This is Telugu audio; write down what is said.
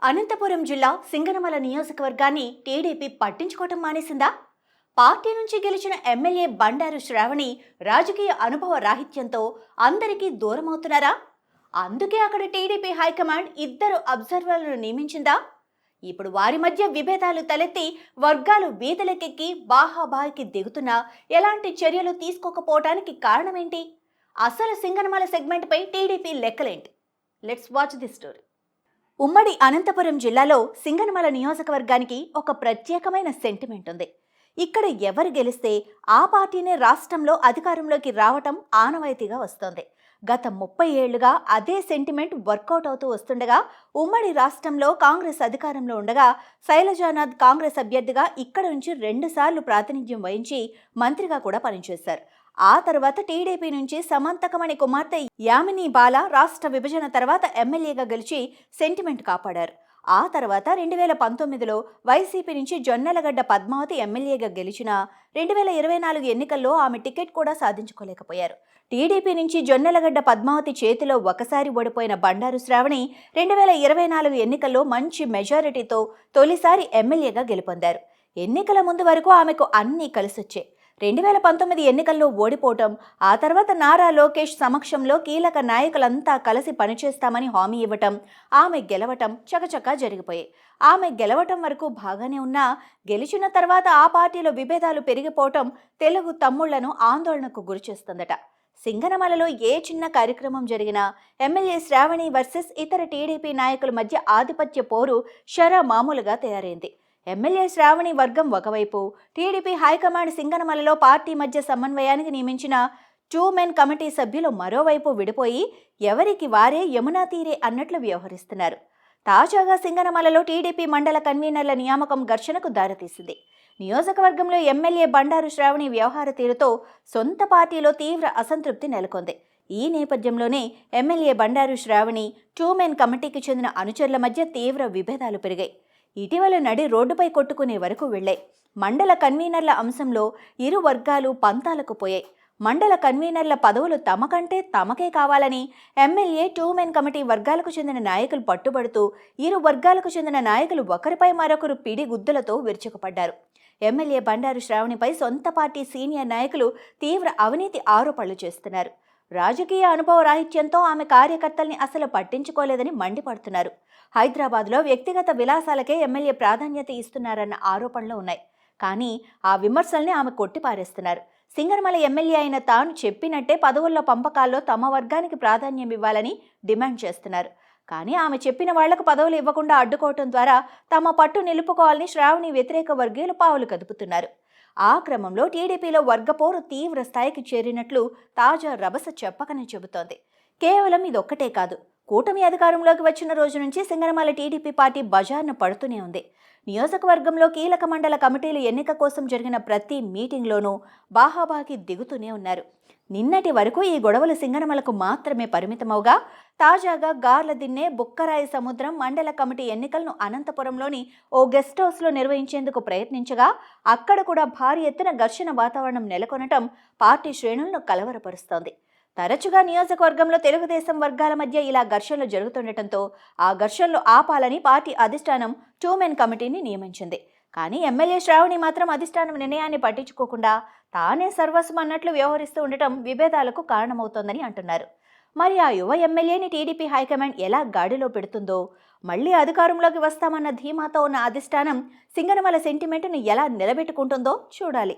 అనంతపురం జిల్లా సింగనమల నియోజకవర్గాన్ని టీడీపీ పట్టించుకోవటం మానేసిందా? పార్టీ నుంచి గెలిచిన ఎమ్మెల్యే బండారు శ్రావణి రాజకీయ అనుభవ రాహిత్యంతో అందరికీ దూరమవుతున్నారా? అందుకే అక్కడ టీడీపీ హైకమాండ్ ఇద్దరు అబ్జర్వర్లను నియమించిందా? ఇప్పుడు వారి మధ్య విభేదాలు తలెత్తి వర్గాలు వీధులకెక్కి బాహాబాయికి దిగుతున్నా ఎలాంటి చర్యలు తీసుకోకపోవటానికి కారణమేంటి? అసలు సింగనమల సెగ్మెంట్పై టీడీపీ లెక్కలేంటి? Let's watch the story. ఉమ్మడి అనంతపురం జిల్లాలో సింగనమల నియోజకవర్గానికి ఒక ప్రత్యేకమైన సెంటిమెంట్ ఉంది. ఇక్కడ ఎవరు గెలిస్తే ఆ పార్టీనే రాష్ట్రంలో అధికారంలోకి రావటం ఆనవాయితీగా వస్తోంది. గత 30 ఏళ్లుగా అదే సెంటిమెంట్ వర్కౌట్ అవుతూ వస్తుండగా ఉమ్మడి రాష్ట్రంలో కాంగ్రెస్ అధికారంలో ఉండగా శైలజానాథ్ కాంగ్రెస్ అభ్యర్థిగా ఇక్కడ నుంచి 2 సార్లు ప్రాతినిధ్యం వహించి మంత్రిగా కూడా పనిచేశారు. ఆ తర్వాత టీడీపీ నుంచి సమంతకమణి కుమార్తె యామిని బాల రాష్ట్ర విభజన తర్వాత ఎమ్మెల్యేగా గెలిచి సెంటిమెంట్ కాపాడారు. ఆ తర్వాత 2019లో వైసీపీ నుంచి జొన్నలగడ్డ పద్మావతి ఎమ్మెల్యేగా గెలిచిన 2024 ఎన్నికల్లో ఆమె టికెట్ కూడా సాధించుకోలేకపోయారు. టీడీపీ నుంచి జొన్నలగడ్డ పద్మావతి చేతిలో ఒకసారి ఓడిపోయిన బండారు శ్రావణి 2024 ఎన్నికల్లో మంచి మెజారిటీతో తొలిసారి ఎమ్మెల్యేగా గెలుపొందారు. ఎన్నికల ముందు వరకు ఆమెకు అన్నీ కలిసొచ్చాయి. 2019 ఎన్నికల్లో ఓడిపోవటం, ఆ తర్వాత నారా లోకేష్ సమక్షంలో కీలక నాయకులంతా కలిసి పనిచేస్తామని హామీ ఇవ్వటం, ఆమె గెలవటం చకచకా జరిగిపోయాయి. ఆమె గెలవటం వరకు బాగానే ఉన్నా గెలిచిన తర్వాత ఆ పార్టీలో విభేదాలు పెరిగిపోవటం తెలుగు తమ్ముళ్లను ఆందోళనకు గురిచేస్తుందట. సింగనమలలో ఏ చిన్న కార్యక్రమం జరిగినా ఎమ్మెల్యే శ్రావణి వర్సెస్ ఇతర టీడీపీ నాయకుల మధ్య ఆధిపత్య పోరు మామూలుగా తయారైంది. ఎమ్మెల్యే శ్రావణి వర్గం ఒకవైపు, టీడీపీ హైకమాండ్ సింగనమలలో పార్టీ మధ్య సమన్వయానికి నియమించిన 2 మెన్ కమిటీ సభ్యులు మరోవైపు విడిపోయి ఎవరికి వారే యమునా తీరే అన్నట్లు వ్యవహరిస్తున్నారు. తాజాగా సింగనమలలో టీడీపీ మండల కన్వీనర్ల నియామకం ఘర్షణకు దారితీసింది. నియోజకవర్గంలో ఎమ్మెల్యే బండారు శ్రావణి వ్యవహార తీరుతో సొంత పార్టీలో తీవ్ర అసంతృప్తి నెలకొంది. ఈ నేపథ్యంలోనే ఎమ్మెల్యే బండారు శ్రావణి 2 మెన్ కమిటీకి చెందిన అనుచరుల మధ్య తీవ్ర విభేదాలు పెరిగాయి. ఇటీవల నడి రోడ్డుపై కొట్టుకునే వరకు వెళ్లాయి. మండల కన్వీనర్ల అంశంలో ఇరు వర్గాలు పంతాలకు పోయాయి. మండల కన్వీనర్ల పదవులు తమకంటే తమకే కావాలని ఎమ్మెల్యే 2 మెన్ కమిటీ వర్గాలకు చెందిన నాయకులు పట్టుబడుతూ ఇరు వర్గాలకు చెందిన నాయకులు ఒకరిపై మరొకరు పిడి గుద్దులతో విరుచుకుపడ్డారు. ఎమ్మెల్యే బండారు శ్రావణిపై సొంత పార్టీ సీనియర్ నాయకులు తీవ్ర అవినీతి ఆరోపణలు చేస్తున్నారు. రాజకీయ అనుభవ రాహిత్యంతో ఆమె కార్యకర్తల్ని అసలు పట్టించుకోలేదని మండిపడుతున్నారు. హైదరాబాద్లో వ్యక్తిగత విలాసాలకే ఎమ్మెల్యే ప్రాధాన్యత ఇస్తున్నారన్న ఆరోపణలు ఉన్నాయి. కానీ ఆ విమర్శల్ని ఆమె కొట్టిపారేస్తున్నారు. సింగనమల ఎమ్మెల్యే అయిన తాను చెప్పినట్టే పదవుల్లో పంపకాల్లో తమ వర్గానికి ప్రాధాన్యం ఇవ్వాలని డిమాండ్ చేస్తున్నారు. కానీ ఆమె చెప్పిన వాళ్లకు పదవులు ఇవ్వకుండా అడ్డుకోవటం ద్వారా తమ పట్టు నిలుపుకోవాలని శ్రావణి వ్యతిరేక వర్గీయులు పావులు కదుపుతున్నారు. ఆ క్రమంలో టీడీపీలో వర్గపోరు తీవ్ర స్థాయికి చేరినట్లు తాజా రభస చెప్పకనే చెబుతోంది. కేవలం ఇదొక్కటే కాదు, కూటమి అధికారంలోకి వచ్చిన రోజు నుంచి సింగనమల టీడీపీ పార్టీ బజార్ను పడుతూనే ఉంది. నియోజకవర్గంలో కీలక మండల కమిటీలు ఎన్నిక కోసం జరిగిన ప్రతి మీటింగ్లోనూ బాహాబాకి దిగుతూనే ఉన్నారు. నిన్నటి వరకు ఈ గొడవలు సింగనమలకు మాత్రమే పరిమితమవుగా తాజాగా గార్లదిన్నె, బుక్కరాయి సముద్రం మండల కమిటీ ఎన్నికలను అనంతపురంలోని ఓ గెస్ట్ హౌస్లో నిర్వహించేందుకు ప్రయత్నించగా అక్కడ కూడా భారీ ఎత్తున ఘర్షణ వాతావరణం నెలకొనటం పార్టీ శ్రేణులను కలవరపరుస్తోంది. తరచుగా నియోజకవర్గంలో తెలుగుదేశం వర్గాల మధ్య ఇలా ఘర్షణలు జరుగుతుండటంతో ఆ ఘర్షణలు ఆపాలని పార్టీ అధిష్టానం 2 మెన్ కమిటీని నియమించింది. కానీ ఎమ్మెల్యే శ్రావణి మాత్రం అధిష్టానం నిర్ణయాన్ని పట్టించుకోకుండా తానే సర్వస్వం అన్నట్లు వ్యవహరిస్తూ ఉండటం విభేదాలకు కారణమవుతోందని అంటున్నారు. మరి ఆ యువ ఎమ్మెల్యేని టీడీపీ హైకమాండ్ ఎలా గాడిలో పెడుతుందో, మళ్లీ అధికారంలోకి వస్తామన్న ధీమాతో ఉన్న అధిష్టానం సింగనమల సెంటిమెంట్ను ఎలా నిలబెట్టుకుంటుందో చూడాలి.